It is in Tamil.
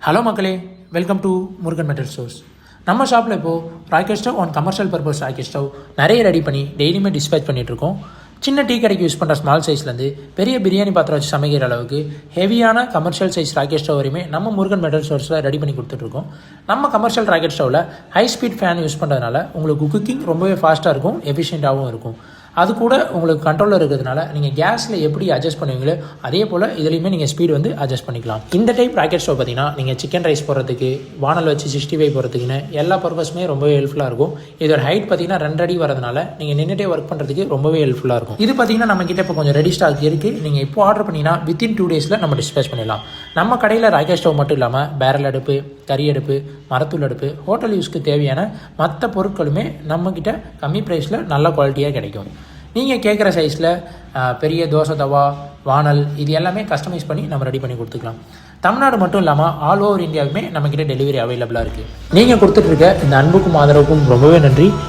ஹலோ மக்களே, welcome to Murugan metal stores. நம்ம ஷாப்பில் இப்போது rocket stove on commercial purpose rocket stove நிறைய ரெடி பண்ணி டெய்லியுமே டிஸ்பேச் பண்ணிகிட்ருக்கோம். சின்ன டீ கடைக்கு யூஸ் பண்ணுற ஸ்மால் சைஸ்லேருந்து பெரிய பிரியாணி பாத்திரம் வச்சு சமைக்கிற அளவுக்கு ஹெவியான கமர்ஷியல் சைஸ் ராக்கெட் ஸ்டவ் வரையுமே நம்ம முருகன் மெட்டல் ஸ்டோர்ஸில் ரெடி பண்ணி கொடுத்துட்ருக்கோம். நம்ம கமர்ஷியல் ராக்கெட் ஸ்டவ்வில் ஹை ஸ்பீட் ஃபேன் யூஸ் பண்ணுறதுனால உங்களுக்கு குக்கிங் ரொம்பவே ஃபாஸ்ட்டாக இருக்கும், எஃபிஷியண்ட்டாகவும் இருக்கும். அது கூட உங்களுக்கு கண்ட்ரோலில் இருக்கிறதுனால நீங்கள் கேஸில் எப்படி அட்ஜஸ்ட் பண்ணுவீங்களோ அதே போல் இதுலேயுமே நீங்கள் ஸ்பீடு வந்து அட்ஜஸ்ட் பண்ணிக்கலாம். இந்த டைப் ராக்கெட் ஸ்டவ் பார்த்தீங்கன்னா நீங்கள் சிக்கன் ரைஸ் போடுறதுக்கு, வானல் வச்சு 65 போடுறதுக்குன்னு எல்லா பர்பஸுமே ரொம்பவே ஹெல்ப்ஃபுல்லாக இருக்கும். இதோட ஹைட் பார்த்தீங்கன்னா 2 அடி வரதுனால நீங்கள் நின்றுட்டே ஒர்க் பண்ணுறதுக்கு ரொம்பவே ஹெல்ப்ஃபுல்லாக இருக்கும். இது பார்த்தீங்கன்னா நம்ம கிட்ட இப்போ கொஞ்சம் ரெடி ஸ்டாக் இருக்குது. நீங்கள் இப்போ ஆர்டர் பண்ணிங்கன்னா வித்தின் 2 டேஸில் நம்ம டிஸ்பேச் பண்ணிடலாம். நம்ம கடையில் ராக்கெட் ஸ்டவ் மட்டும் இல்லாமல் பேரல் அடுப்பு, கறி அடுப்பு, மரத்தூள் அடுப்பு, ஹோட்டல் யூஸ்க்கு தேவையான மற்ற பொருட்களுமே நம்மக்கிட்ட கம்மி ப்ரைஸில் நல்ல குவாலிட்டியாக கிடைக்கும். நீங்கள் கேட்குற சைஸில் பெரிய தோசை தவா, வானல் இது எல்லாமே கஸ்டமைஸ் பண்ணி நம்ம ரெடி பண்ணி கொடுத்துக்கலாம். தமிழ்நாடு மட்டும் இல்லாமல் ஆல் ஓவர் இந்தியாவுமே நம்மக்கிட்ட டெலிவரி அவைலபிளாக இருக்குது. நீங்கள் கொடுத்துட்ருக்க இந்த அன்புக்கும் ஆதரவுக்கும் ரொம்பவே நன்றி.